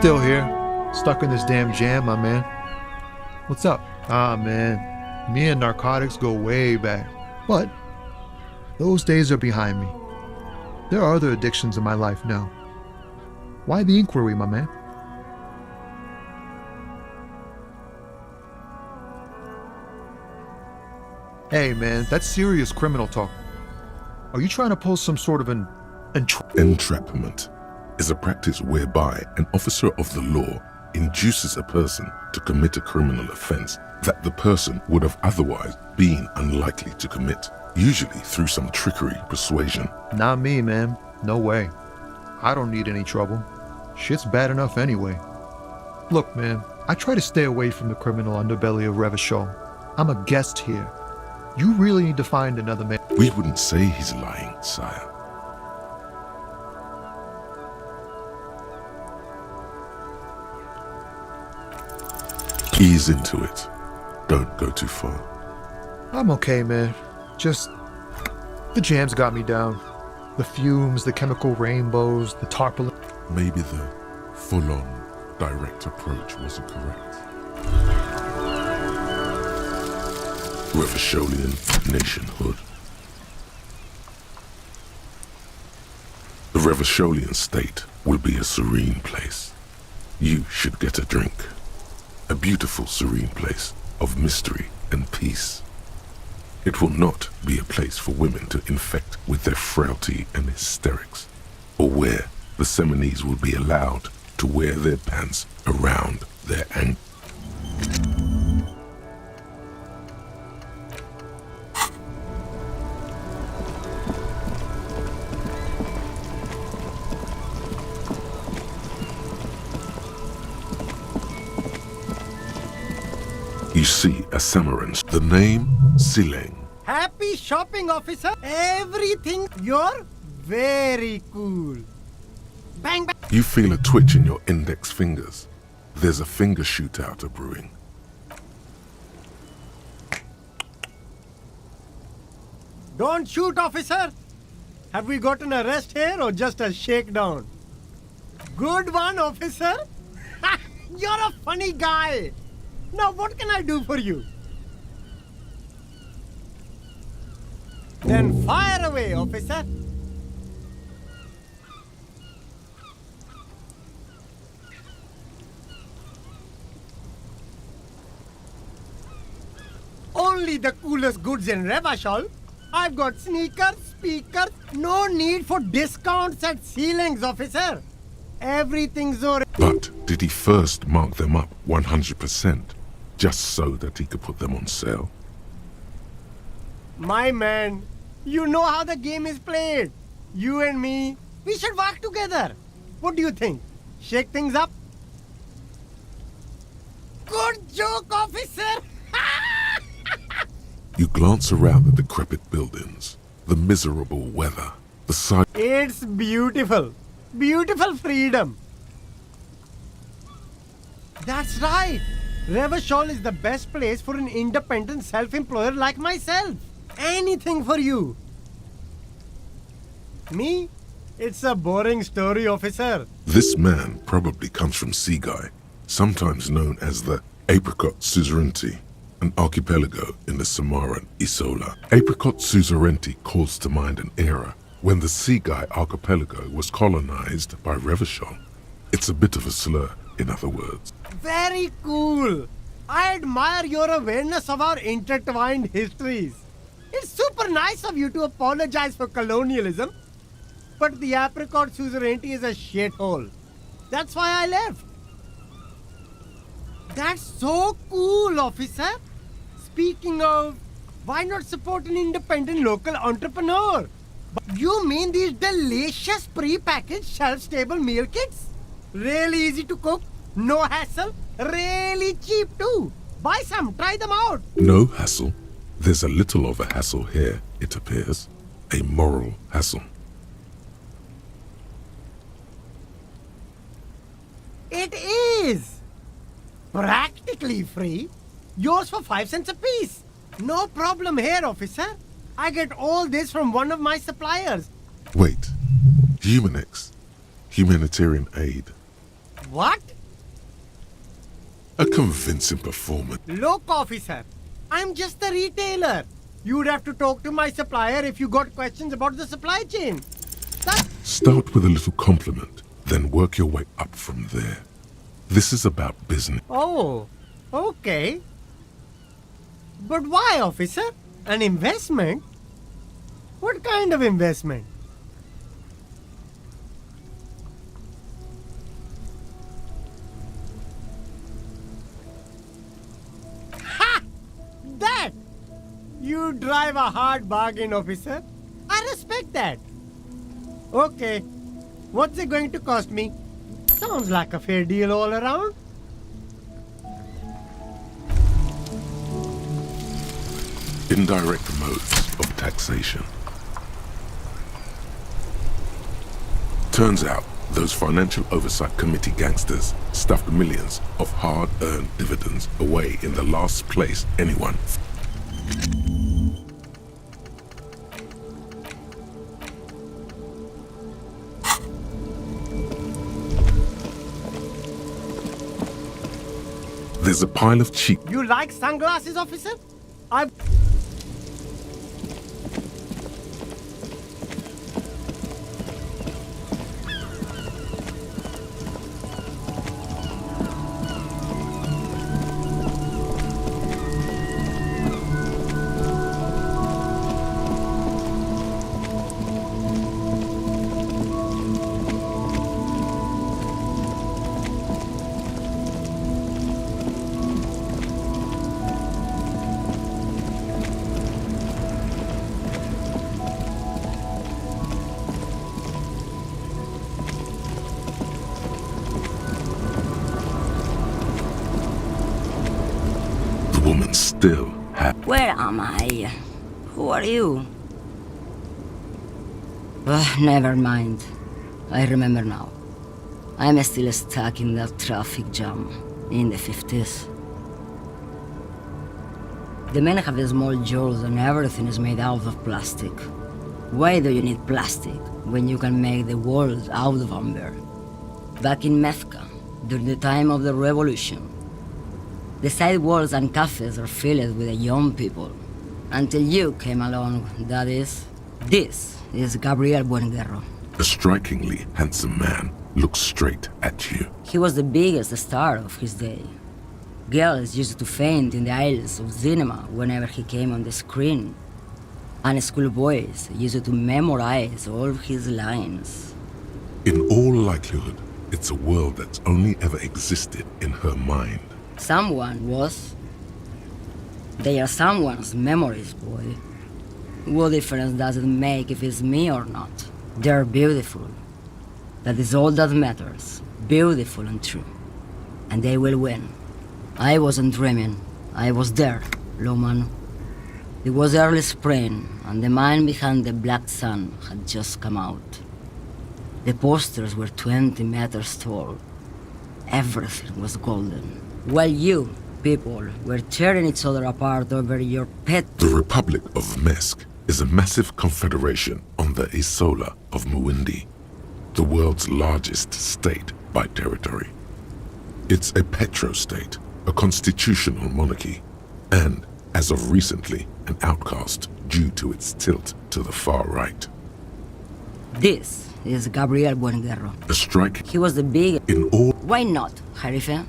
Still here, stuck in this damn jam, my man. What's up? Ah, man, me and narcotics go way back. But those days are behind me. There are other addictions in my life now. Why the inquiry, my man? Hey, man, that's serious criminal talk. Are you trying to pull some sort of an Entrapment is a practice whereby an officer of the law induces a person to commit a criminal offense that the person would have otherwise been unlikely to commit, usually through some trickery, persuasion. Not me, man. No way. I don't need any trouble. Shit's bad enough anyway. Look, man, I try to stay away from the criminal underbelly of Revachol. I'm a guest here. You really need to find another man. We wouldn't say he's lying, sire. Ease into it. Don't go too far. I'm okay, man. Just the jams got me down. The fumes, the chemical rainbows, the tarpaulin. Maybe the full-on direct approach wasn't correct. Revacholian nationhood. The Revacholian state will be a serene place. You should get a drink. A beautiful, serene place of mystery and peace. It will not be a place for women to infect with their frailty and hysterics, or where the Seminese will be allowed to wear their pants around their ankles. You see a Samaran. The name, Sileng. Happy shopping, officer. Everything. You're very cool. Bang, bang. You feel a twitch in your index fingers. There's a finger shootout brewing. Don't shoot, officer. Have we got an arrest here or just a shakedown? Good one, officer. You're a funny guy. Now, what can I do for you? Then fire away, officer. Only the coolest goods in Revachol. I've got sneakers, speakers, no need for discounts at ceilings, officer. Everything's already... But did he first mark them up 100%? Just so that he could put them on sale? My man, you know how the game is played. You and me, we should work together. What do you think? Shake things up? Good joke, officer! You glance around the decrepit buildings, the miserable weather, the sight. It's beautiful. Beautiful freedom. That's right. Revachol is the best place for an independent self-employer like myself. Anything for you. Me? It's a boring story, officer. This man probably comes from Seaguy, sometimes known as the Apricot Suzerainty, an archipelago in the Samaran Isola. Apricot Suzerainty calls to mind an era when the Seaguy archipelago was colonized by Revachol. It's a bit of a slur, in other words. Very cool. I admire your awareness of our intertwined histories. It's super nice of you to apologize for colonialism. But the Apricot Suzerainty is a shithole. That's why I left. That's so cool, officer. Speaking of, why not support an independent local entrepreneur? You mean these delicious pre-packaged shelf-stable meal kits? Really easy to cook, no hassle, really cheap too. Buy some, try them out. No hassle. There's a little of a hassle here, it appears. A moral hassle. It is. Practically free. Yours for 5 cents a piece. No problem here, officer. I get all this from one of my suppliers. Wait. Humanix. Humanitarian aid. What? A convincing performance. Look, officer, I'm just a retailer. You'd have to talk to my supplier if you got questions about the supply chain. Start with a little compliment, then work your way up from there. This is about business. Oh, okay. But why, officer? An investment? What kind of investment? Ha! That! You drive a hard bargain, officer. I respect that. Okay. What's it going to cost me? Sounds like a fair deal all around. Indirect modes of taxation. Turns out those Financial Oversight Committee gangsters stuffed millions of hard-earned dividends away in the last place anyone. There's a pile of cheap. You like sunglasses, officer? I... The woman still had. Where am I? Who are you? Never mind. I remember now. I'm still stuck in that traffic jam in the 50s. The men have small jaws and everything is made out of plastic. Why do you need plastic when you can make the world out of amber? Back in Mecca, during the time of the revolution, the sidewalks and cafes are filled with the young people. Until you came along, that is. This is Gabriel Buenguerro. A strikingly handsome man looks straight at you. He was the biggest star of his day. Girls used to faint in the aisles of cinema whenever he came on the screen. And schoolboys used to memorize all his lines. In all likelihood, it's a world that's only ever existed in her mind. Someone was. They are someone's memories, boy. What difference does it make if it's me or not? They're beautiful. That is all that matters. Beautiful and true. And they will win. I wasn't dreaming. I was there, Lowman. It was early spring, and the man behind the black sun had just come out. The posters were 20 meters tall. Everything was golden. While you, people, were tearing each other apart over your pet... The Republic of Mesk is a massive confederation on the Isola of Muindi, the world's largest state by territory. It's a petrostate, a constitutional monarchy, and, as of recently, an outcast due to its tilt to the far right. This is Gabriel Buenguerro. A strike He was the big... in all... Why not, Jarife?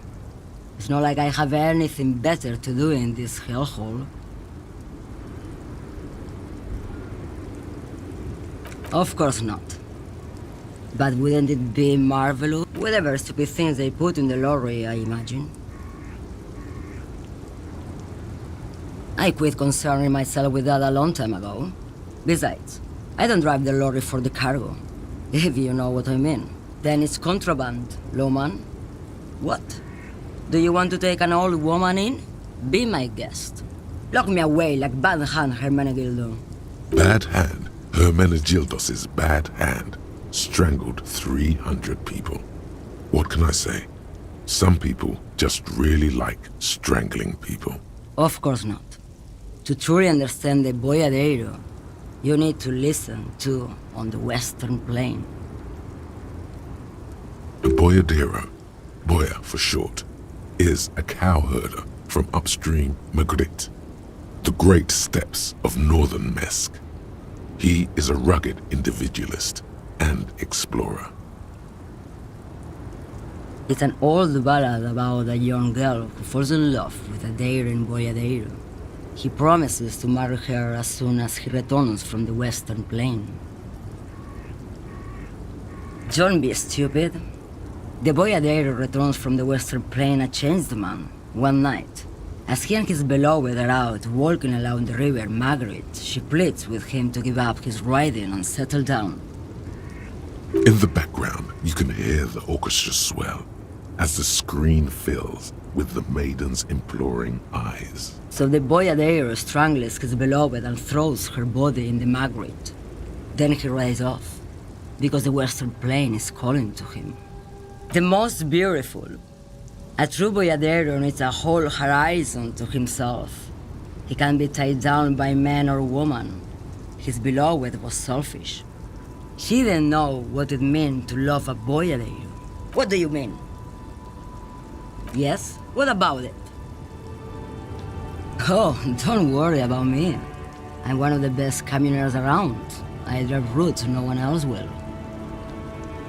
It's not like I have anything better to do in this hellhole. Of course not. But wouldn't it be marvelous? Whatever stupid things they put in the lorry, I imagine. I quit concerning myself with that a long time ago. Besides, I don't drive the lorry for the cargo, if you know what I mean. Then it's contraband, Lowman. What? Do you want to take an old woman in? Be my guest. Lock me away like Bad Hand Hermenegildo. Bad Hand, Hermenegildos' bad hand, strangled 300 people. What can I say? Some people just really like strangling people. Of course not. To truly understand the boyadero, you need to listen to on the Western Plain. The boyadero, boya for short, is a cowherder from upstream Magritte, the great steppes of northern Mesk. He is a rugged individualist and explorer. It's an old ballad about a young girl who falls in love with a daring boyadero. He promises to marry her as soon as he returns from the Western Plain. Don't be stupid. The boyadero returns from the Western Plain a changed man, one night. As he and his beloved are out walking along the river Magritte, she pleads with him to give up his riding and settle down. In the background, you can hear the orchestra swell as the screen fills with the maiden's imploring eyes. So the boyadero strangles his beloved and throws her body in the Magritte. Then he rides off, because the Western Plain is calling to him. The most beautiful. A true boyadero needs a whole horizon to himself. He can't be tied down by man or woman. His beloved was selfish. He didn't know what it meant to love a boyadero. What do you mean? Yes? What about it? Oh, don't worry about me. I'm one of the best communers around. I drive routes no one else will.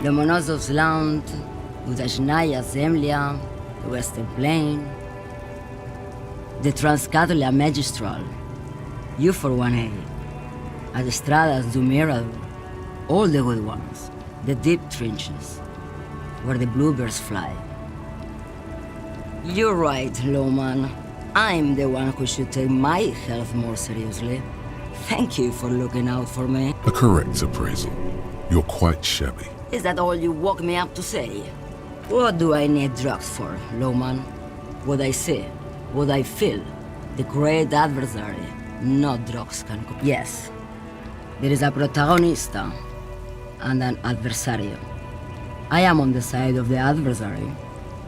The Monosov's Land, Udajnaya Zemlya, the Western Plain, the Transcatolia Magistral, U41A, Adestradas du Mirador, all the good ones, the deep trenches, where the bluebirds fly. You're right, Lowman. I'm the one who should take my health more seriously. Thank you for looking out for me. A correct appraisal. You're quite shabby. Is that all you woke me up to say? What do I need drugs for, Lowman? What I see, what I feel, the great adversary, no drugs can co- Yes, there is a protagonista and an adversario. I am on the side of the adversary.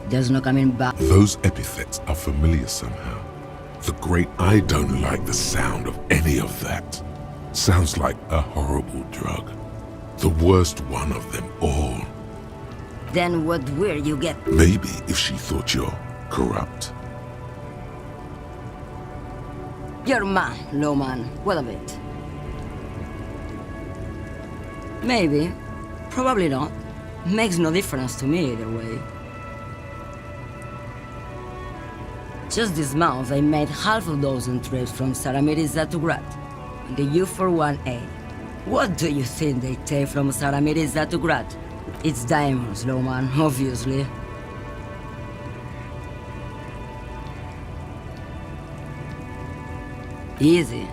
There's no coming back. Those epithets are familiar somehow. The great I don't like the sound of any of that. Sounds like a horrible drug. The worst one of them all. Then what will you get? Maybe if she thought you're corrupt. You're mad, Lowman. What of it? Maybe. Probably not. Makes no difference to me either way. Just this month, I made half a dozen trips from Saramiriza to Grad, on the U41A. What do you think they take from Saramiriza to Grad? It's diamonds, Lowman, obviously. Easy.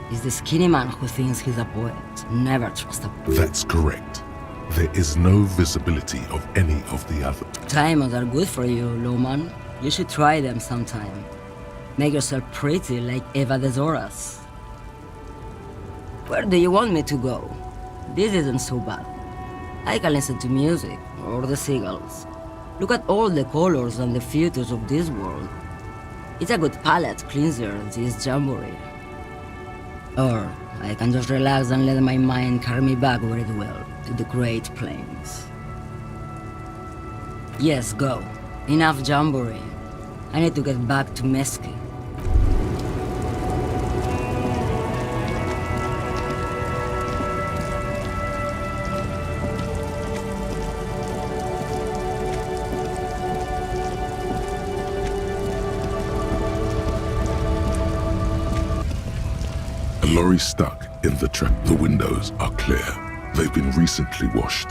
He's the skinny man who thinks he's a poet. Never trust a poet. That's correct. There is no visibility of any of the other. Diamonds are good for you, Lowman. You should try them sometime. Make yourself pretty like Eva de Zoras. Where do you want me to go? This isn't so bad. I can listen to music, or the seagulls. Look at all the colors and the features of this world. It's a good palate cleanser, this jamboree. Or I can just relax and let my mind carry me back where it will, to the Great Plains. Yes, go. Enough jamboree. I need to get back to Meski. A lorry stuck in the track. The windows are clear. They've been recently washed.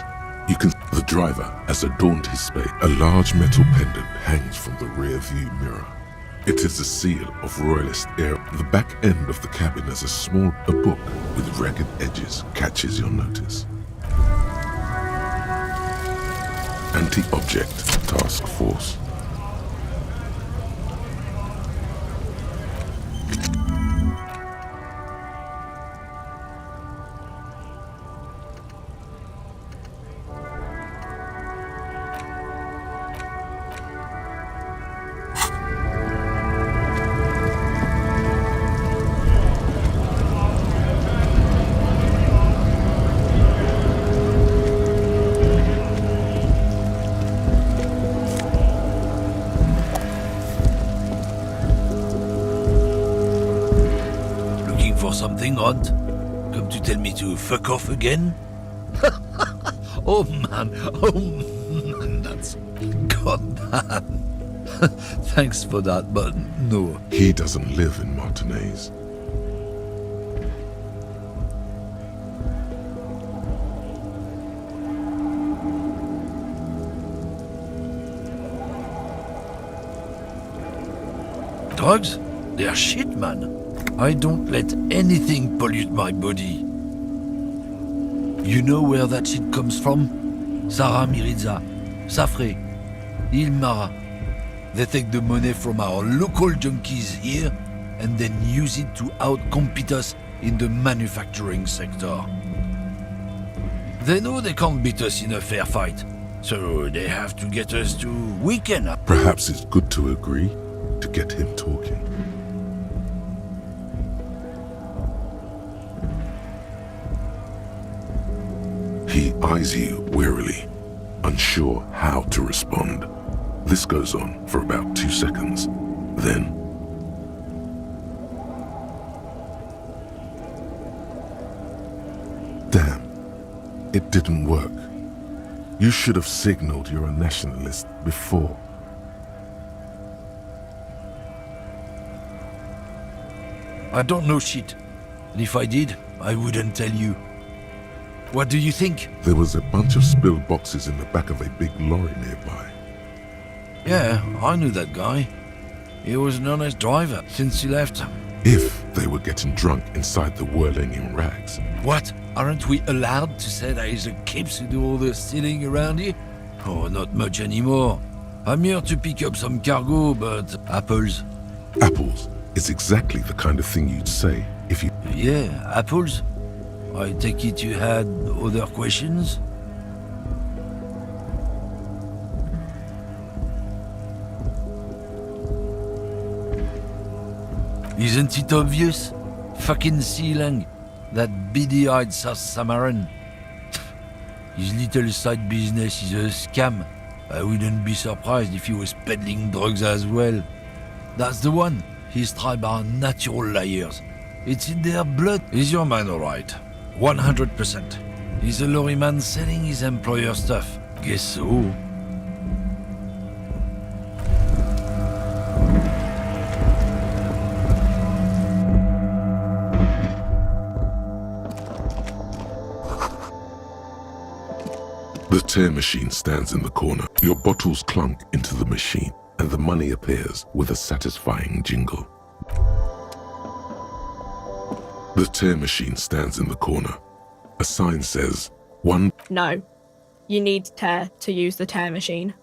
You can see the driver has adorned his spade. A large metal pendant hangs from the rear view mirror. It is the seal of royalist era. The back end of the cabin has a book with ragged edges catches your notice. Anti-object task force. looking for something odd? Come to tell me to fuck off again? Oh man, that's goddamn. Thanks for that, but no. He doesn't live in Martinez. Drugs? They're shit, man. I don't let anything pollute my body. You know where that shit comes from? Sarah Miriza, Safre, Ilmara. They take the money from our local junkies here and then use it to outcompete us in the manufacturing sector. They know they can't beat us in a fair fight, so they have to get us to weaken us. Perhaps it's good to agree to get him talking. He eyes you warily, unsure how to respond. This goes on for about 2 seconds. Then, damn, it didn't work. You should have signaled you're a nationalist before. I don't know shit. And if I did, I wouldn't tell you. What do you think? There was a bunch of spilled boxes in the back of a big lorry nearby. Yeah, I knew that guy. He was an honest driver since he left. If they were getting drunk inside the whirling in rags. What? Aren't we allowed to say that he's a kips who do all the stealing around here? Oh, not much anymore. I'm here to pick up some cargo, but apples. Apples is exactly the kind of thing you'd say if you... Yeah, apples. I take it you had other questions? Isn't it obvious? Fucking Sealang, that beady-eyed South Samaran. His little side business is a scam. I wouldn't be surprised if he was peddling drugs as well. That's the one. His tribe are natural liars. It's in their blood. Is your man alright? 100%. He's a lorry man selling his employer stuff. Guess so. The tear machine stands in the corner. Your bottles clunk into the machine, and the money appears with a satisfying jingle. The tear machine stands in the corner. A sign says, "One." No. You need tear to use the tear machine.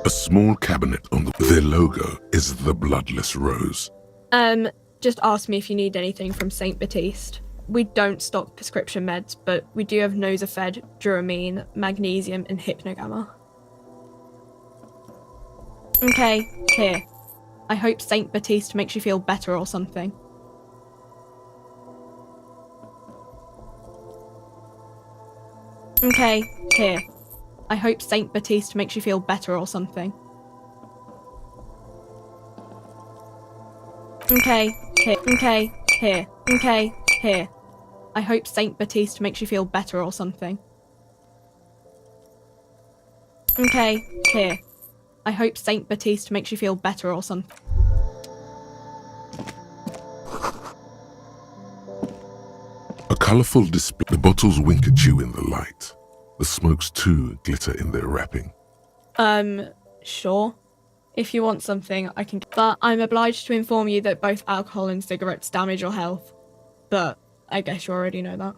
A small cabinet on their logo is the bloodless rose. Just ask me if you need anything from St. Baptiste. We don't stock prescription meds, but we do have Nosafed, Duramine, Magnesium, and Hypnogamma. Okay, here. I hope St. Baptiste makes you feel better or something. Okay, here. I hope St. Baptiste makes you feel better or something. Okay, here. Okay, here. Okay, here. I hope St. Baptiste makes you feel better or something. Okay, here. I hope St. Baptiste makes you feel better or something. A colourful display. The bottles wink at you in the light. The smokes too glitter in their wrapping. Sure. If you want something, I can... But I'm obliged to inform you that both alcohol and cigarettes damage your health. But I guess you already know that.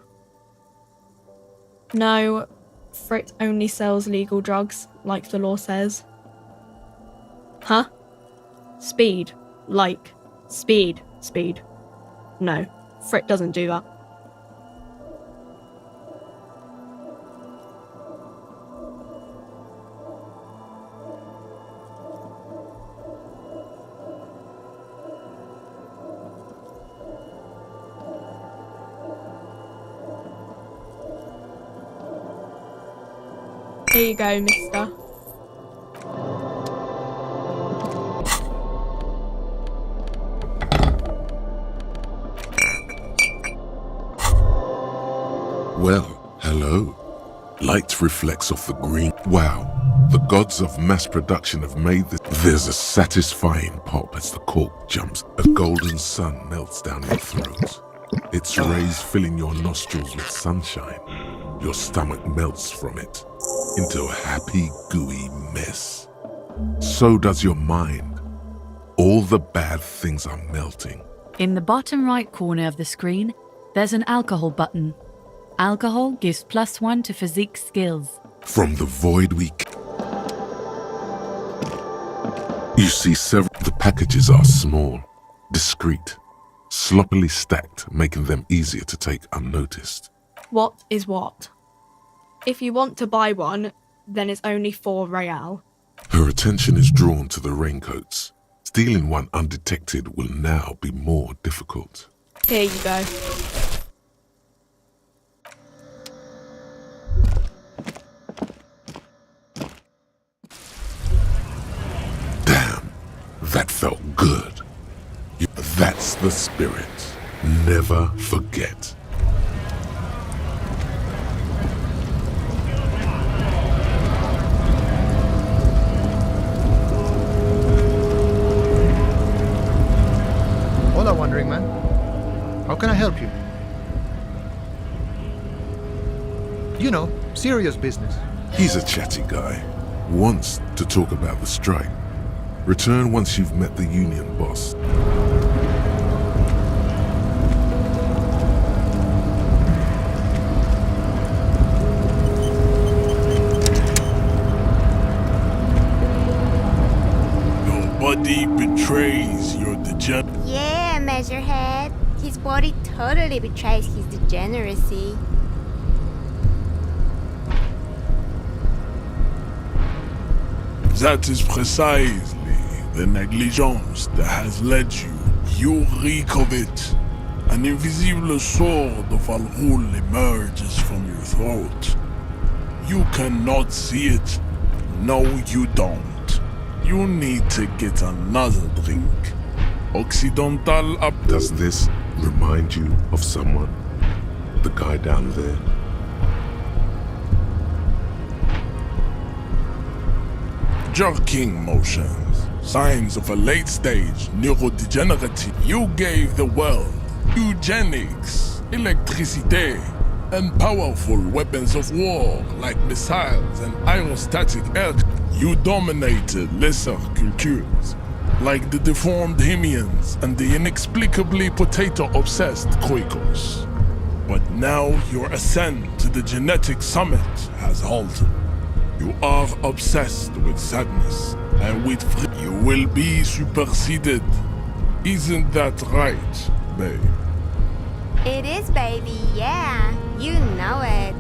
No, Frit only sells legal drugs, like the law says. Huh? Speed. Like. Speed. Speed. No, Frit doesn't do that. Here you go, mister. Well, hello. Light reflects off the green. Wow, the gods of mass production have made this. There's a satisfying pop as the cork jumps. A golden sun melts down your throat. Its rays filling your nostrils with sunshine. Your stomach melts from it into a happy, gooey mess. So does your mind. All the bad things are melting. In the bottom right corner of the screen, there's an alcohol button. Alcohol gives +1 to physique skills. From the void you see several. The packages are small, discreet, sloppily stacked, making them easier to take unnoticed. What is what? If you want to buy one, then it's only 4 real. Her attention is drawn to the raincoats. Stealing one undetected will now be more difficult. Here you go. Damn, that felt good. That's the spirit. Never forget. Hola, wandering man. How can I help you? You know, serious business. He's a chatty guy. Wants to talk about the strike. Return once you've met the union boss. Nobody betrays your degenerate. Yeah, Measurehead. His body totally betrays his degeneracy. That is precisely the negligence that has led you. You reek of it. An invisible sword of Al-Ghul emerges from your throat. You cannot see it. No, you don't. You need to get another drink. Occidental up. Does this remind you of someone? The guy down there? Jerking motions, signs of a late-stage neurodegenerative. You gave the world eugenics, electricity, and powerful weapons of war like missiles and aerostatic air. You dominated lesser cultures, like the deformed Hemians and the inexplicably potato-obsessed Quakers. But now your ascent to the genetic summit has halted. You are obsessed with sadness, and with you will be superseded. Isn't that right, babe? It is, baby, yeah. You know it.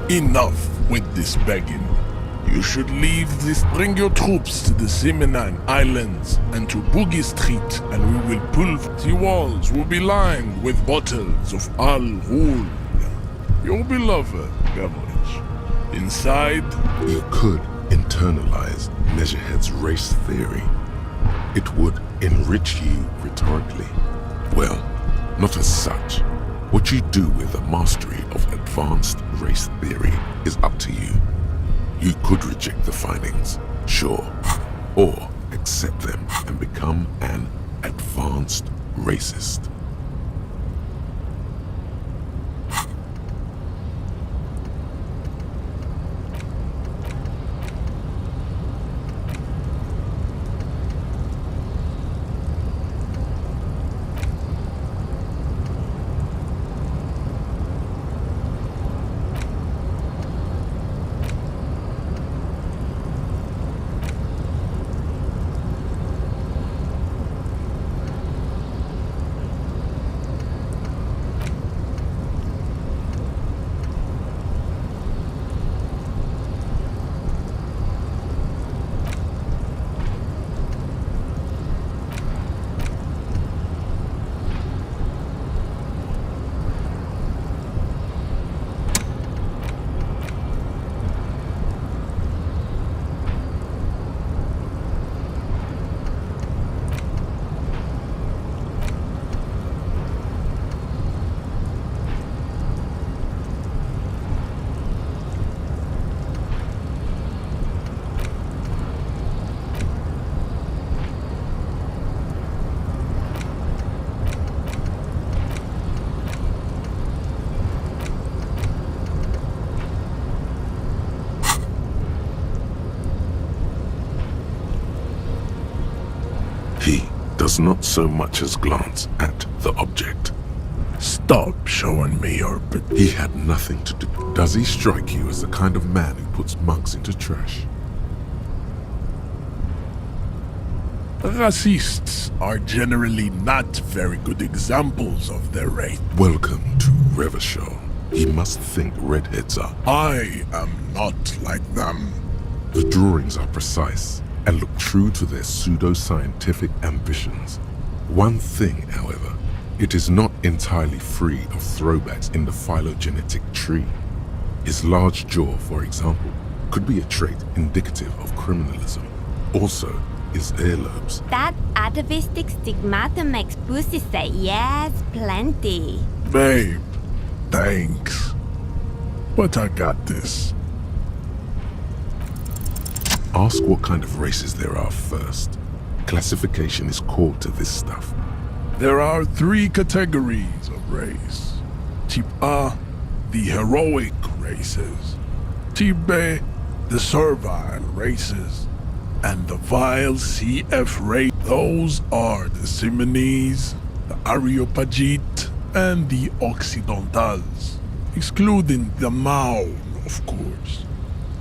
Enough with this begging. You should leave this. Bring your troops to the Simenang Islands and to Boogie Street, and we will pull. The walls will be lined with bottles of Al-Ghul, your beloved beverage. Inside, you could internalize Measurehead's race theory. It would enrich you rhetorically. Well, not as such. What you do with the mastery of advanced race theory is up to you. You could reject the findings, sure, or accept them and become an advanced racist. He does not so much as glance at the object. Stop showing me your... He had nothing to do. Does he strike you as the kind of man who puts mugs into trash? Racists are generally not very good examples of their race. Welcome to Revachol. He must think redheads are. I am not like them. The drawings are precise and look true to their pseudo-scientific ambitions. One thing, however, it is not entirely free of throwbacks in the phylogenetic tree. His large jaw, for example, could be a trait indicative of criminalism. Also, his earlobes. That atavistic stigmata makes pussy say yes, plenty. Babe, thanks. But I got this. Ask what kind of races there are first. Classification is core to this stuff. There are 3 categories of race. Type A, the heroic races. Type B, the servile races. And the vile CF race. Those are the Simonese, the Areopagite, and the Occidentals. Excluding the Maun, of course.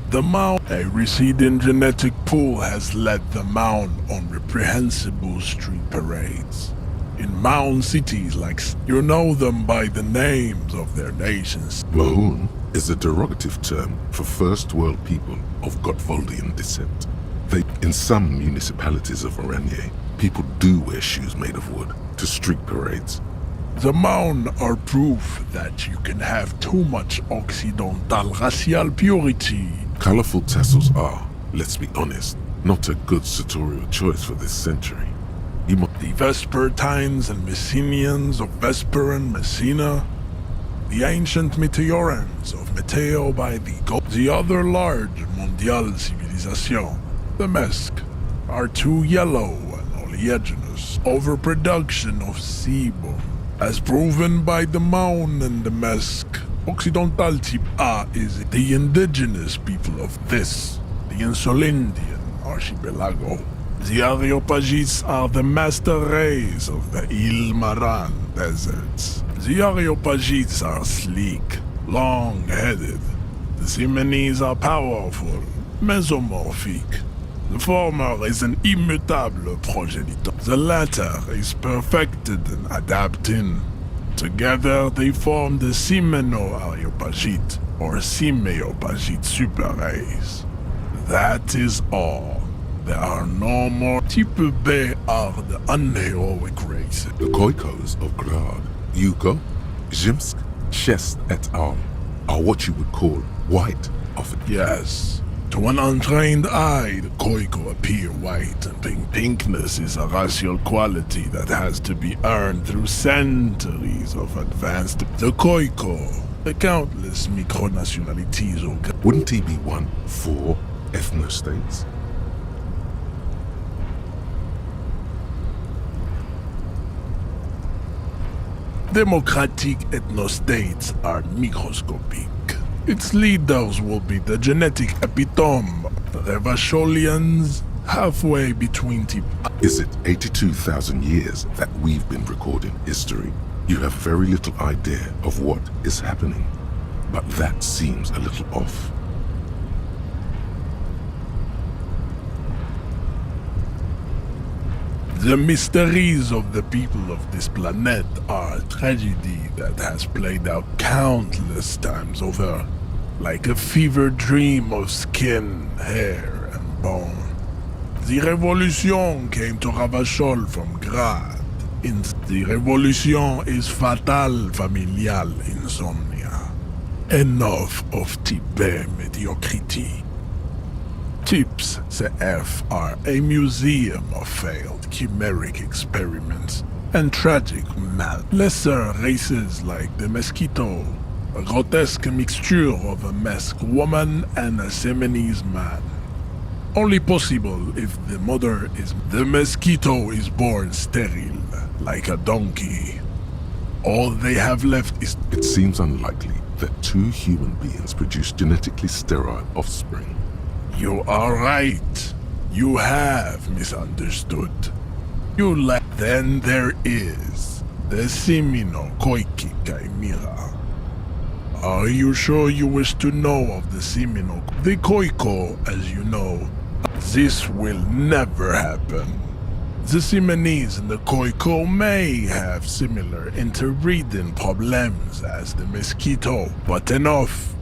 The Maun, a receding genetic pool, has led the Maun on reprehensible street parades. In Maun cities like you know them by the names of their nations. Mahun is a derogative term for first world people of Gotwaldian descent. In some municipalities of Oranje, people do wear shoes made of wood to street parades. The Maun are proof that you can have too much Occidental racial purity. Colorful tassels are, let's be honest, not a good sartorial choice for this century. The Vespertines and Messenians of Vesper and Messina, the ancient Meteorans of Meteo by the other large Mondial civilization, the Mesk, are too yellow and oleaginous. Overproduction of sebum, as proven by the Maun and the Mesk. Occidental type A is the indigenous people of this, the Insulindian archipelago. The Areopagites are the master race of the Ilmaran deserts. The Areopagites are sleek, long-headed. The Simonese are powerful, mesomorphic. The former is an immutable progenitor. The latter is perfected and adapting. Together they form the Simeno-Areopagite or Simeopagite superrace. That is all. There are no more. Type B are the unheroic races. The Khoikos of Grad, Yuko, Zhimsk, Shest et al. Are what you would call white of it. Yes. To an untrained eye, the Khoiko appear white, and pinkness is a racial quality that has to be earned through centuries of advanced. The Khoiko, the countless micronationalities. Wouldn't he be one for ethnostates? Democratic ethnostates are microscopic. Its leaders will be the genetic epitome, the Revacholians, halfway between type. Is it 82,000 years that we've been recording history? You have very little idea of what is happening, but that seems a little off. The mysteries of the people of this planet are a tragedy that has played out countless times over, like a fever dream of skin, hair, and bone. The revolution came to Revachol from Grad. The revolution is fatal familial insomnia. Enough of type B mediocrity. Types CF are a museum of failed chimeric experiments and tragic lesser races like the Mosquito, a grotesque mixture of a Mesk woman and a Simonese man. Only possible if the mother is... The Mosquito is born sterile, like a donkey. All they have left is... It seems unlikely that 2 human beings produce genetically sterile offspring. You are right. You have misunderstood. Then there is the Simino Koiki Kaimira. Are you sure you wish to know of the Simino? The Koiko, as you know, this will never happen. The Simonese and the Koiko may have similar interbreeding problems as the mosquito, but enough.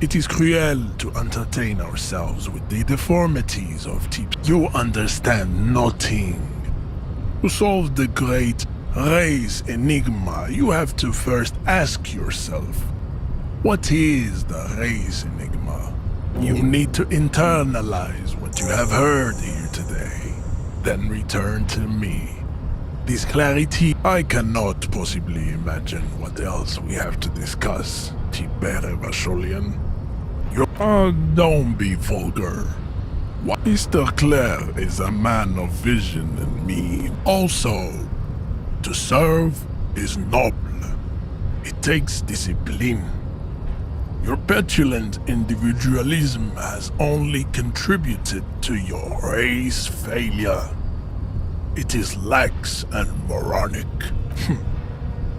It is cruel to entertain ourselves with the deformities of types. You understand nothing. To solve the great race enigma, you have to first ask yourself, what is the race enigma? You need to internalize what you have heard here today, then return to me. This clarity, I cannot possibly imagine what else we have to discuss, Tibere Vasholian. Don't be vulgar. Mr. Clare is a man of vision and me. Also, to serve is noble. It takes discipline. Your petulant individualism has only contributed to your race failure. It is lax and moronic.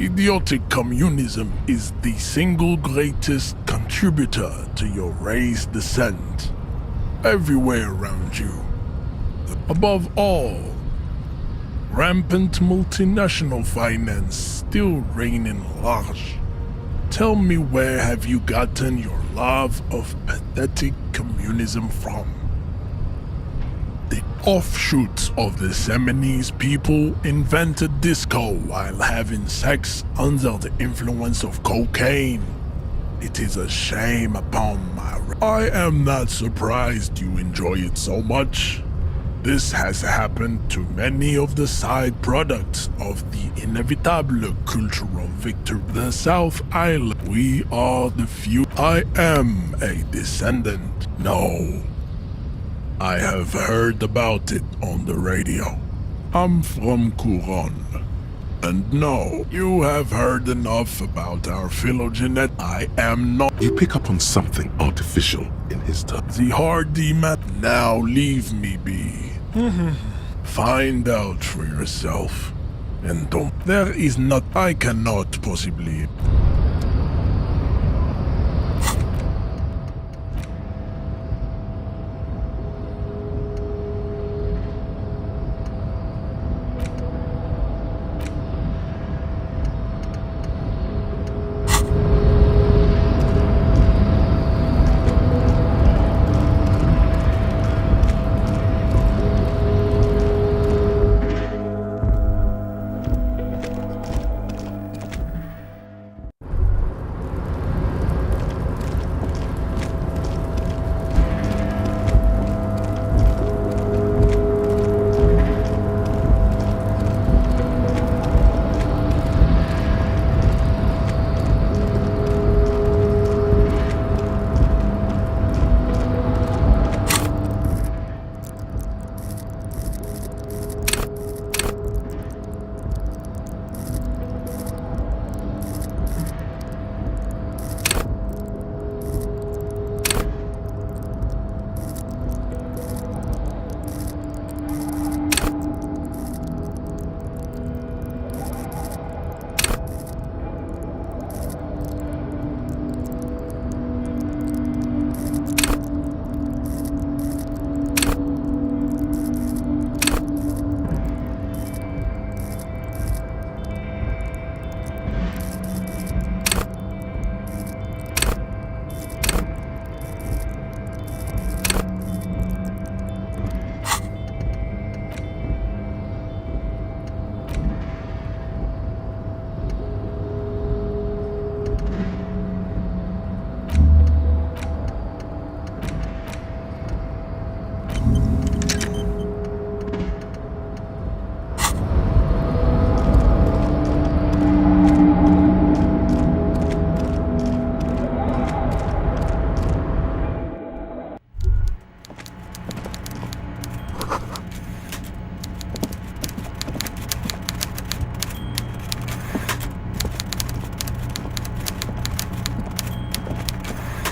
Idiotic communism is the single greatest contributor to your race descent. Everywhere around you. Above all, rampant multinational finance still reigning large. Tell me, where have you gotten your love of pathetic communism from? The offshoots of the Simonese people invented disco while having sex under the influence of cocaine. It is a shame upon my... I am not surprised you enjoy it so much. This has happened to many of the side products of the inevitable cultural victory. The South Island, we are the few. I am a descendant. No. I have heard about it on the radio. I'm from Couronne. And no, you have heard enough about our phylogenet. I am not. You pick up on something artificial in his tone. The hardy man. Now leave me be. Find out for yourself. And don't. There is not. I cannot possibly.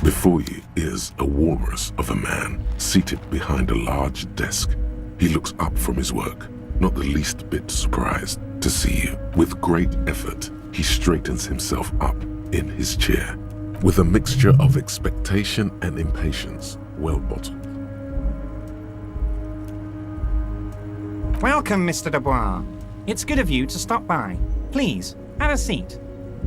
Before you is a walrus of a man seated behind a large desk. He looks up from his work. not the least bit surprised to see you. With great effort, he straightens himself up in his chair, with a mixture of expectation and impatience well bottled. Welcome, Mr. Dubois. It's good of you to stop by. Please, have a seat.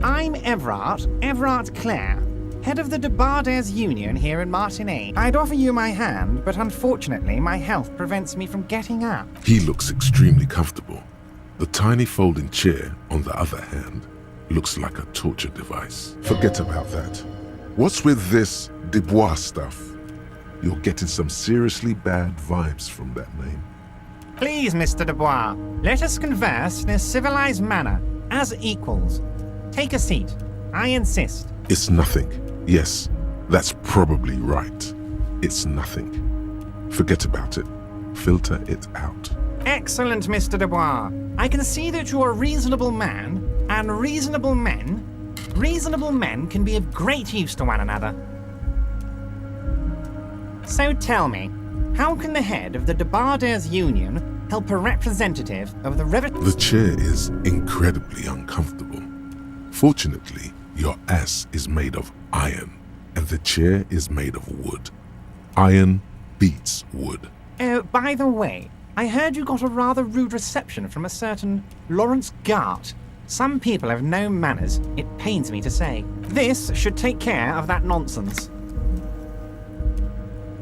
I'm Everard Clare, head of the Debarders Union here in Martinez. I'd offer you my hand, but unfortunately my health prevents me from getting up. He looks extremely comfortable. The tiny folding chair, on the other hand, looks like a torture device. Forget about that. What's with this Dubois stuff? You're getting some seriously bad vibes from that name. Please, Mr. Dubois, let us converse in a civilized manner, as equals. Take a seat. I insist. It's nothing. Yes, that's probably right. It's nothing. Forget about it. Filter it out. Excellent, Mr. Dubois. I can see that you're a reasonable man, and reasonable men can be of great use to one another. So tell me, how can the head of the Debarders Union help a representative of the The chair is incredibly uncomfortable. Fortunately, your ass is made of iron, and the chair is made of wood. Iron beats wood. Oh, by the way, I heard you got a rather rude reception from a certain Lawrence Gart. Some people have no manners, it pains me to say. This should take care of that nonsense.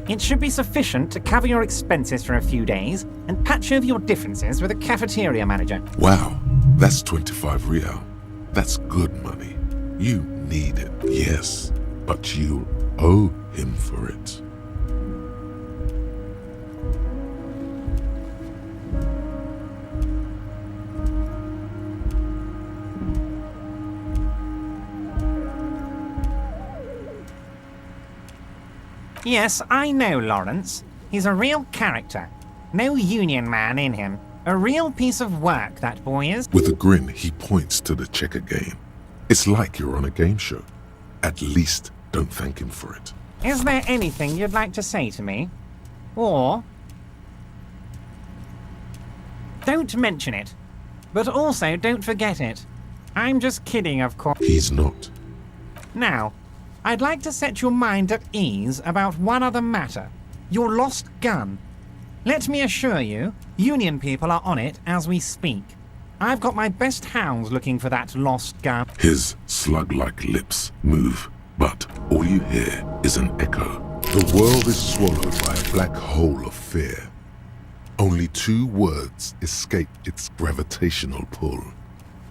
It should be sufficient to cover your expenses for a few days and patch over your differences with a cafeteria manager. Wow, that's 25 real. That's good money. You need it, yes, but you owe him for it. Yes, I know Lawrence. He's a real character. No union man in him. A real piece of work, that boy is. With a grin, he points to the checker game. It's like you're on a game show. At least don't thank him for it. Is there anything you'd like to say to me? Or... don't mention it. But also don't forget it. I'm just kidding, of course. He's not. Now, I'd like to set your mind at ease about one other matter. Your lost gun. Let me assure you, Union people are on it as we speak. I've got my best hounds looking for that lost gun. His slug-like lips move, but all you hear is an echo. The world is swallowed by a black hole of fear. Only two words escape its gravitational pull.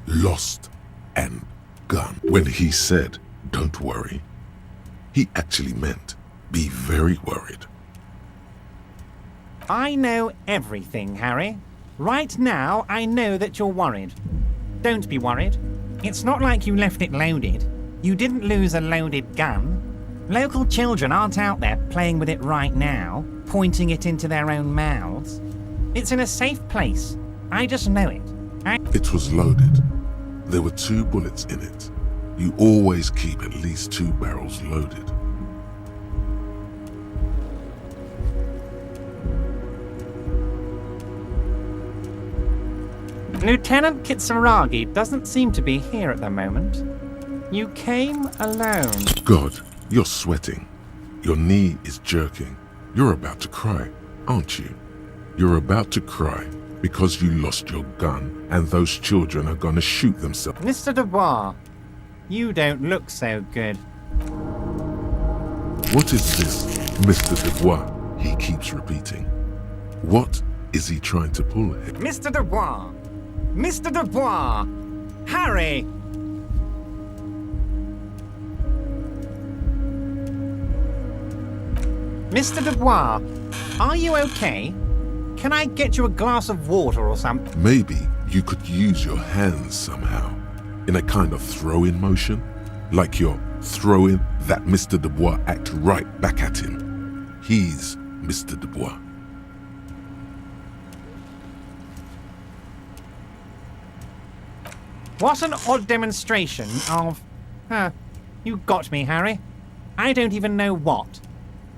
Lost and gun. When he said, "Don't worry," he actually meant, be very worried. I know everything, Harry. Right now, I know that you're worried. Don't be worried. It's not like you left it loaded. You didn't lose a loaded gun. Local children aren't out there playing with it right now, pointing it into their own mouths. It's in a safe place. I just know it. It was loaded. There were 2 bullets in it. You always keep at least 2 barrels loaded. Lieutenant Kitsuragi doesn't seem to be here at the moment. You came alone. God, you're sweating. Your knee is jerking. You're about to cry, aren't you? You're about to cry because you lost your gun and those children are gonna shoot themselves. Mr. Dubois, you don't look so good. What is this, Mr. Dubois? He keeps repeating. What is he trying to pull here? Mr. Dubois! Mr. Dubois! Harry! Mr. Dubois, are you okay? Can I get you a glass of water or something? Maybe you could use your hands somehow, in a kind of throw-in motion, like you're throwing that Mr. Dubois act right back at him. He's Mr. Dubois. What an odd demonstration of... you got me, Harry. I don't even know what.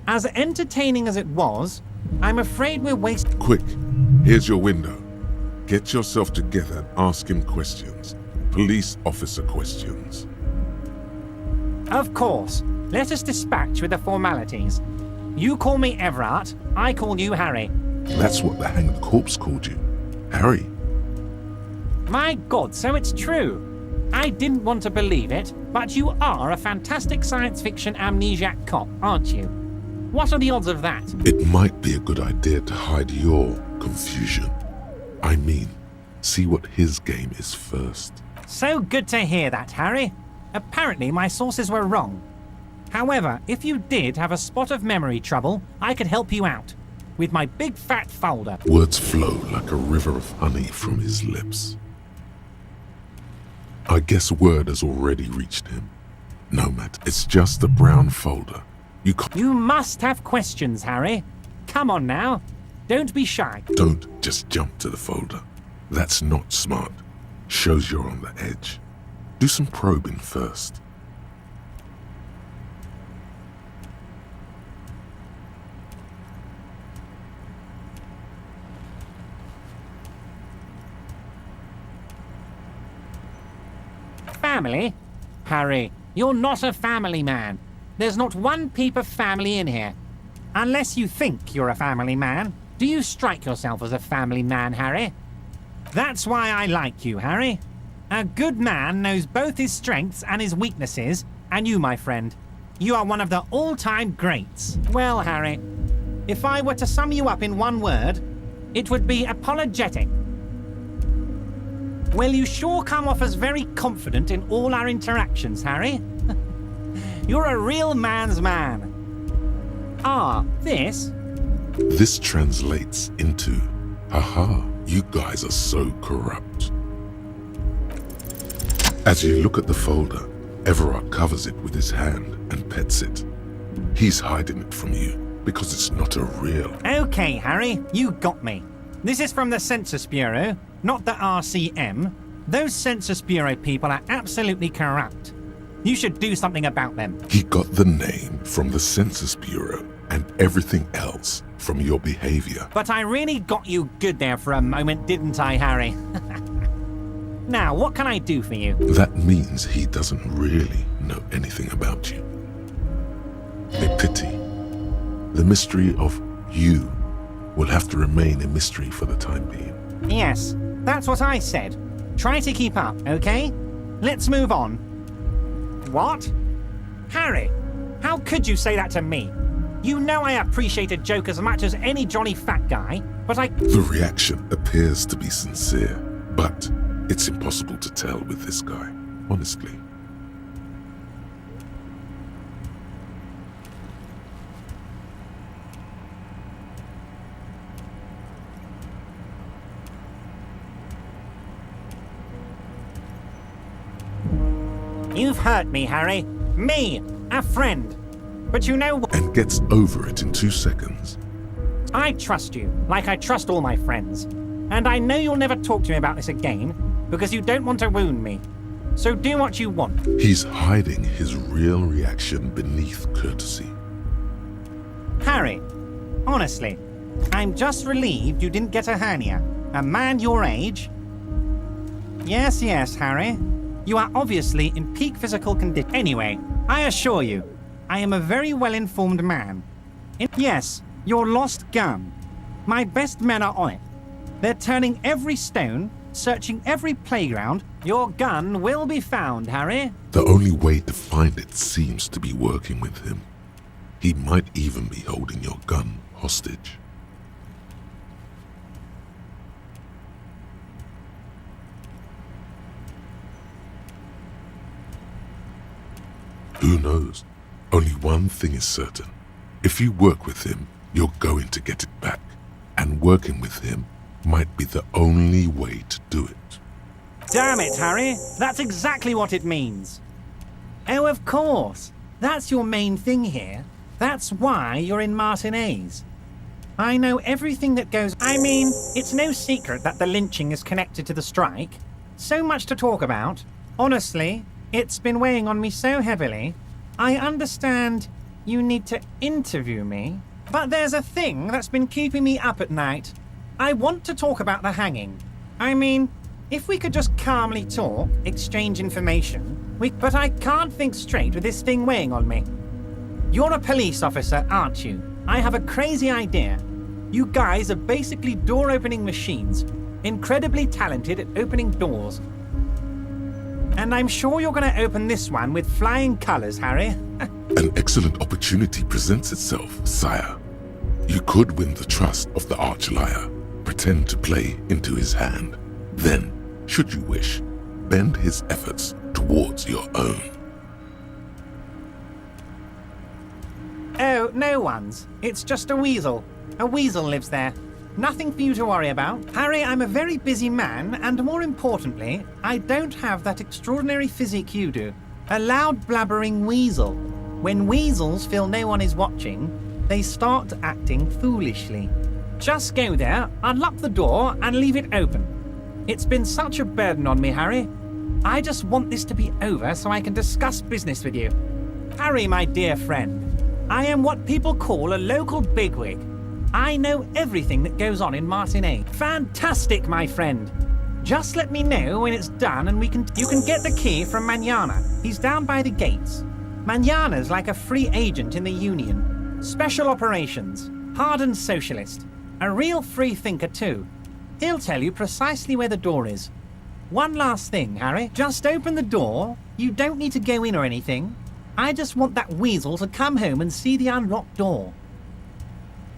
As entertaining as it was, I'm afraid we're wasting... Quick, here's your window. Get yourself together and ask him questions. Police officer questions. Of course. Let us dispatch with the formalities. You call me Everard, I call you Harry. That's what the hanged corpse called you. Harry. My God, so it's true. I didn't want to believe it, but you are a fantastic science fiction amnesiac cop, aren't you? What are the odds of that? It might be a good idea to hide your confusion. I mean, see what his game is first. So good to hear that, Harry. Apparently my sources were wrong. However, if you did have a spot of memory trouble, I could help you out. With my big fat folder. Words flow like a river of honey from his lips. I guess word has already reached him. No matter, it's just a brown folder. You must have questions, Harry. Come on now. Don't be shy. Don't just jump to the folder. That's not smart. Shows you're on the edge. Do some probing first. Family? Harry, you're not a family man. There's not one peep of family in here. Unless you think you're a family man, do you strike yourself as a family man, Harry? That's why I like you, Harry. A good man knows both his strengths and his weaknesses, and you, my friend, you are one of the all-time greats. Well, Harry, if I were to sum you up in one word, it would be apologetic. Well, you sure come off as very confident in all our interactions, Harry. You're a real man's man. This? This translates into, haha, you guys are so corrupt. As you look at the folder, Everard covers it with his hand and pets it. He's hiding it from you because it's not a real. Okay, Harry, you got me. This is from the Census Bureau, not the RCM. Those Census Bureau people are absolutely corrupt. You should do something about them. He got the name from the Census Bureau and everything else from your behavior. But I really got you good there for a moment, didn't I, Harry? Now, what can I do for you? That means he doesn't really know anything about you. A pity. The mystery of you will have to remain a mystery for the time being. Yes, that's what I said. Try to keep up, okay? Let's move on. What? Harry, how could you say that to me? You know I appreciate a joke as much as any jolly fat guy, but The reaction appears to be sincere, but it's impossible to tell with this guy, honestly. You've hurt me, Harry. Me, a friend. But you know what? And gets over it in 2 seconds. I trust you, like I trust all my friends. And I know you'll never talk to me about this again, because you don't want to wound me. So do what you want. He's hiding his real reaction beneath courtesy. Harry, honestly, I'm just relieved you didn't get a hernia. A man your age. Yes, Harry. You are obviously in peak physical condition. Anyway, I assure you, I am a very well-informed man. Yes, your lost gun. My best men are on it. They're turning every stone, searching every playground. Your gun will be found, Harry. The only way to find it seems to be working with him. He might even be holding your gun hostage. Who knows? Only one thing is certain. If you work with him, you're going to get it back. And working with him might be the only way to do it. Damn it, Harry. That's exactly what it means. Oh, of course. That's your main thing here. That's why you're in Martinez. I know everything that goes... I mean, it's no secret that the lynching is connected to the strike. So much to talk about. Honestly, it's been weighing on me so heavily. I understand you need to interview me, but there's a thing that's been keeping me up at night. I want to talk about the hanging. I mean, if we could just calmly talk, exchange information, but I can't think straight with this thing weighing on me. You're a police officer, aren't you? I have a crazy idea. You guys are basically door-opening machines, incredibly talented at opening doors. And I'm sure you're going to open this one with flying colors, Harry. An excellent opportunity presents itself, sire. You could win the trust of the arch-liar, pretend to play into his hand. Then, should you wish, bend his efforts towards your own. Oh, no one's. It's just a weasel. A weasel lives there. Nothing for you to worry about. Harry, I'm a very busy man, and more importantly, I don't have that extraordinary physique you do. A loud blabbering weasel. When weasels feel no one is watching, they start acting foolishly. Just go there, unlock the door, and leave it open. It's been such a burden on me, Harry. I just want this to be over so I can discuss business with you. Harry, my dear friend, I am what people call a local bigwig. I know everything that goes on in Martinez. Fantastic, my friend. Just let me know when it's done and you can get the key from Manana. He's down by the gates. Manana's like a free agent in the Union. Special operations. Hardened socialist. A real free thinker too. He'll tell you precisely where the door is. One last thing, Harry. Just open the door. You don't need to go in or anything. I just want that weasel to come home and see the unlocked door.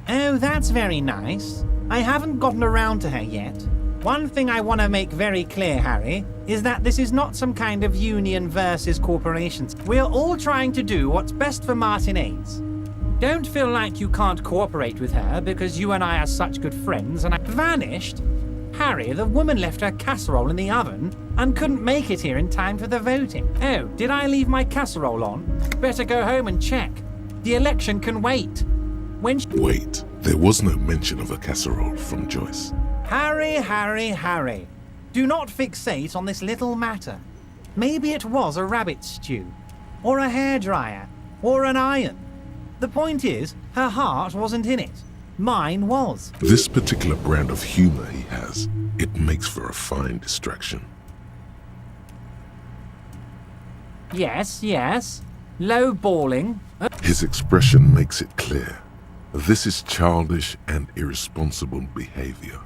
Oh, that's very nice. I haven't gotten around to her yet. One thing I want to make very clear, Harry, is that this is not some kind of union versus corporations. We're all trying to do what's best for Martinez. Don't feel like you can't cooperate with her because you and I are such good friends and I vanished. Harry, the woman left her casserole in the oven and couldn't make it here in time for the voting. Oh, did I leave my casserole on? Better go home and check. The election can wait. Wait, there was no mention of a casserole from Joyce. Harry, Harry, Harry. Do not fixate on this little matter. Maybe it was a rabbit stew, or a hairdryer, or an iron. The point is, her heart wasn't in it. Mine was. This particular brand of humor he has, it makes for a fine distraction. Yes, yes. Low-balling. His expression makes it clear. This is childish and irresponsible behavior.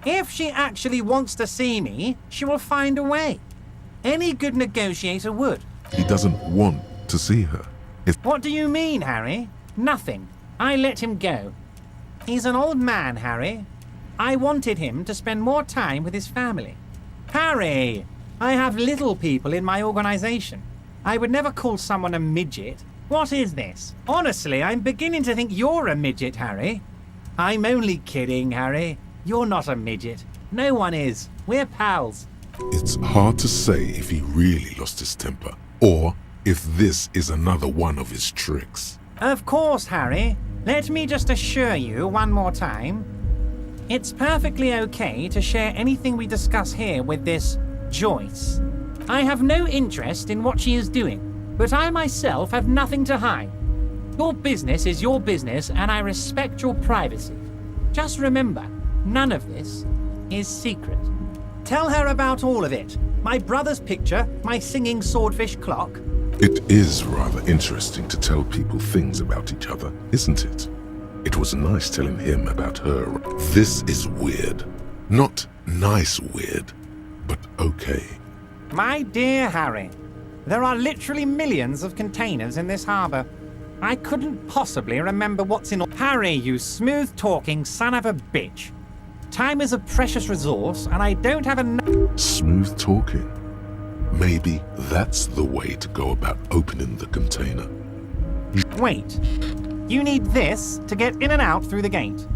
If she actually wants to see me, she will find a way. Any good negotiator would. He doesn't want to see her. What do you mean, Harry? Nothing. I let him go. He's an old man, Harry. I wanted him to spend more time with his family. Harry! I have little people in my organization. I would never call someone a midget. What is this? Honestly, I'm beginning to think you're a midget, Harry. I'm only kidding, Harry. You're not a midget. No one is. We're pals. It's hard to say if he really lost his temper, or if this is another one of his tricks. Of course, Harry. Let me just assure you one more time. It's perfectly okay to share anything we discuss here with this Joyce. I have no interest in what she is doing, but I myself have nothing to hide. Your business is your business, and I respect your privacy. Just remember, none of this is secret. Tell her about all of it. My brother's picture, my singing swordfish clock. It is rather interesting to tell people things about each other, isn't it? It was nice telling him about her. This is weird. Not nice weird, but okay. My dear Harry, there are literally millions of containers in this harbor. I couldn't possibly remember what's in all. Harry, you smooth-talking son of a bitch. Time is a precious resource, and I don't have enough. Smooth talking. Maybe that's the way to go about opening the container. Wait. You need this to get in and out through the gate.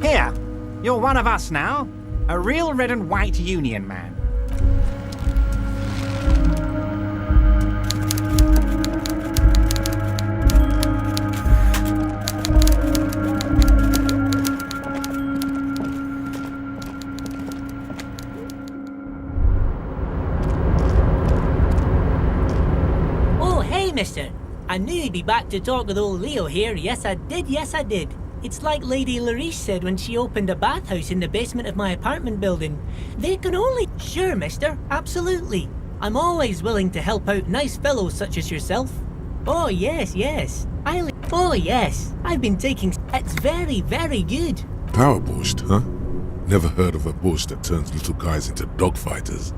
Here, you're one of us now. A real red and white union man. Oh, hey, mister. I knew you'd be back to talk with old Leo here. Yes, I did. It's like Lady Larice said when she opened a bathhouse in the basement of my apartment building. They can only... Sure, mister, absolutely. I'm always willing to help out nice fellows such as yourself. Oh, yes. Oh, yes. I've been taking... It's very, very good. Power borscht, huh? Never heard of a borscht that turns little guys into dogfighters.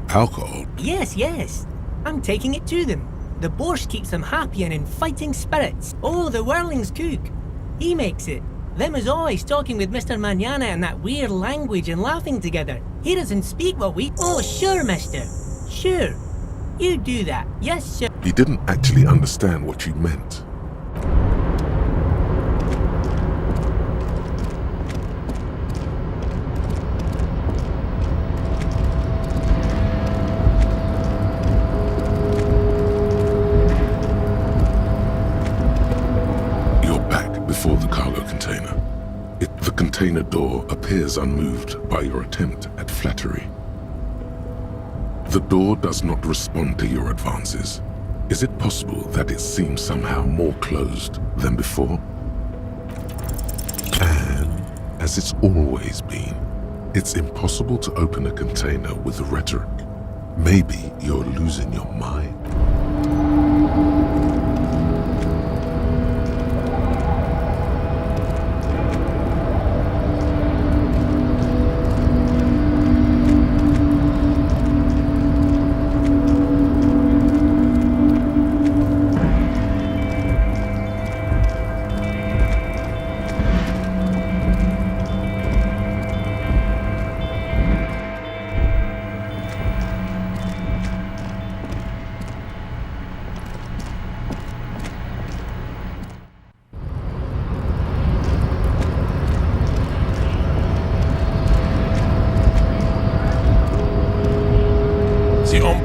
Alcohol? Yes. I'm taking it to them. The borscht keeps them happy and in fighting spirits. Oh, the whirling's cook. He makes it. Them is always talking with Mr. Manana in that weird language and laughing together. He doesn't speak what we... Oh, sure, mister. Sure. You do that. Yes, sir. He didn't actually understand what you meant. Before the cargo container. The container door appears unmoved by your attempt at flattery. The door does not respond to your advances. Is it possible that it seems somehow more closed than before? And, as it's always been, it's impossible to open a container with rhetoric. Maybe you're losing your mind.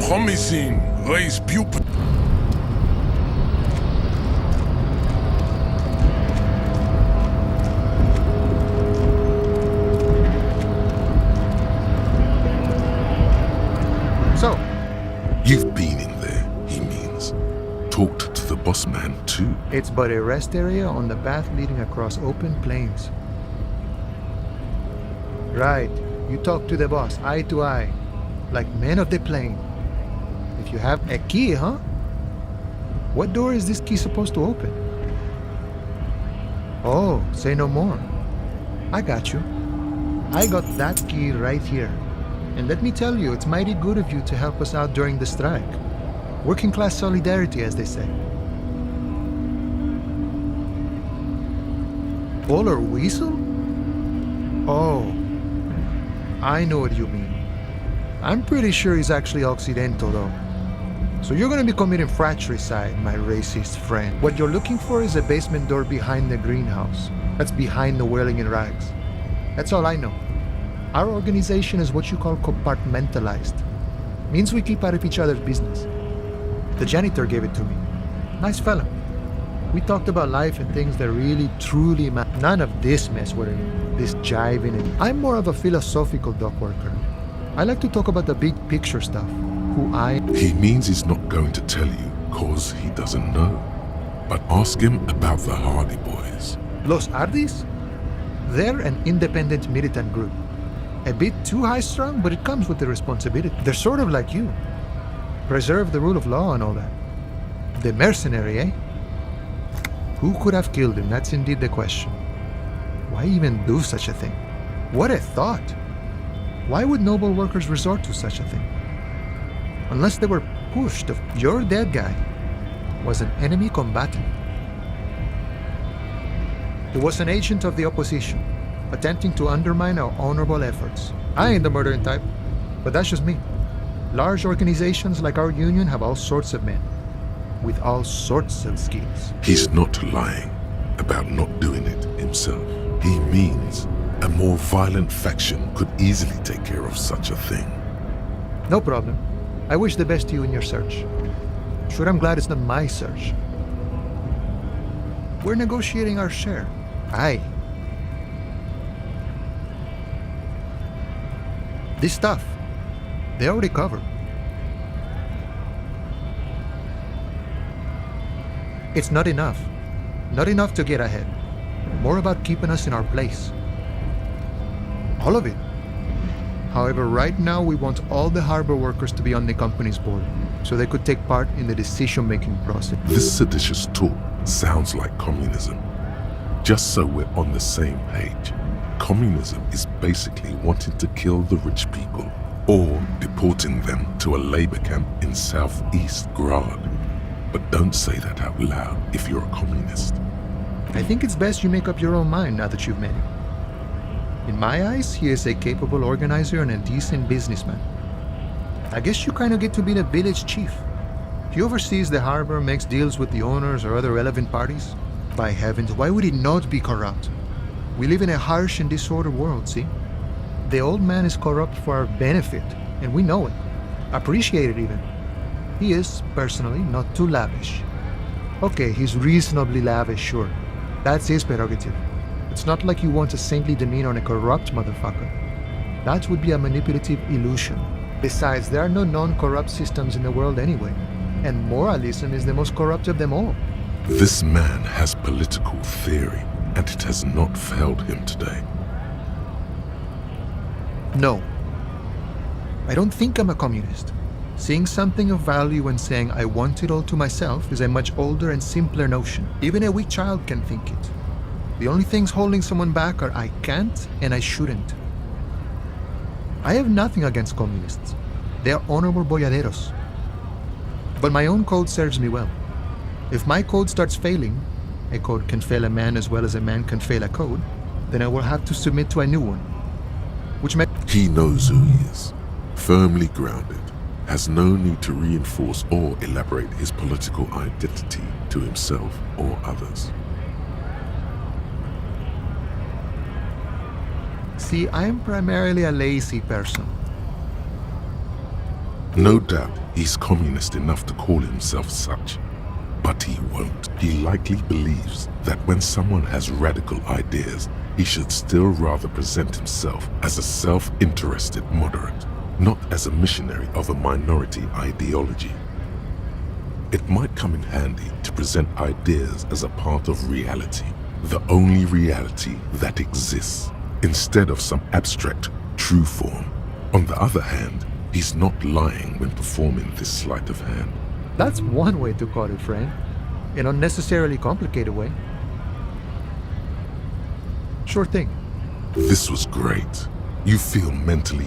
Promising, raise pupil. So, you've been in there, he means. Talked to the boss man too. It's but a rest area on the path leading across open plains. Right, you talk to the boss eye to eye, like men of the plain. If you have a key, huh? What door is this key supposed to open? Oh, say no more. I got you. I got that key right here. And let me tell you, it's mighty good of you to help us out during the strike. Working class solidarity, as they say. Polar Weasel? Oh, I know what you mean. I'm pretty sure he's actually Occidental, though. So you're gonna be committing fratricide, my racist friend. What you're looking for is a basement door behind the greenhouse. That's behind the whirling in rags. That's all I know. Our organization is what you call compartmentalized. Means we keep out of each other's business. The janitor gave it to me. Nice fella. We talked about life and things that really, truly matter. None of this mess we're in, this jiving. And I'm more of a philosophical dock worker. I like to talk about the big picture stuff. He means he's not going to tell you, cause he doesn't know. But ask him about the Hardy Boys. Los Hardys? They're an independent militant group. A bit too high-strung, but it comes with the responsibility. They're sort of like you. Preserve the rule of law and all that. The mercenary, eh? Who could have killed him? That's indeed the question. Why even do such a thing? What a thought! Why would noble workers resort to such a thing? Unless they were pushed. Your dead guy was an enemy combatant. He was an agent of the opposition, attempting to undermine our honorable efforts. I ain't the murdering type, but that's just me. Large organizations like our union have all sorts of men, with all sorts of skills. He's not lying about not doing it himself. He means a more violent faction could easily take care of such a thing. No problem. I wish the best to you in your search. Sure, I'm glad it's not my search. We're negotiating our share. Aye. This stuff, they already covered. It's not enough. Not enough to get ahead. More about keeping us in our place. All of it. However, right now we want all the harbor workers to be on the company's board, so they could take part in the decision-making process. This seditious talk sounds like communism. Just so we're on the same page, communism is basically wanting to kill the rich people or deporting them to a labor camp in southeast Grad. But don't say that out loud if you're a communist. I think it's best you make up your own mind now that you've met him. In my eyes, he is a capable organizer and a decent businessman. I guess you kind of get to be the village chief. He oversees the harbor, makes deals with the owners or other relevant parties. By heavens, why would he not be corrupt? We live in a harsh and disordered world, see? The old man is corrupt for our benefit, and we know it. Appreciate it even. He is, personally, not too lavish. Okay, he's reasonably lavish, sure. That's his prerogative. It's not like you want a saintly demeanor on a corrupt motherfucker. That would be a manipulative illusion. Besides, there are no non-corrupt systems in the world anyway, and moralism is the most corrupt of them all. This man has political theory, and it has not failed him today. No. I don't think I'm a communist. Seeing something of value and saying I want it all to myself is a much older and simpler notion. Even a weak child can think it. The only things holding someone back are I can't and I shouldn't. I have nothing against communists. They are honorable boyaderos. But my own code serves me well. If my code starts failing, a code can fail a man as well as a man can fail a code, then I will have to submit to a new one. Which may... He knows who he is, firmly grounded, has no need to reinforce or elaborate his political identity to himself or others. See, I am primarily a lazy person. No doubt he's communist enough to call himself such, but he won't. He likely believes that when someone has radical ideas, he should still rather present himself as a self-interested moderate, not as a missionary of a minority ideology. It might come in handy to present ideas as a part of reality, the only reality that exists, instead of some abstract true form. On the other hand, he's not lying when performing this sleight of hand. That's one way to call it, friend. An unnecessarily complicated way. Sure thing. This was great. You feel mentally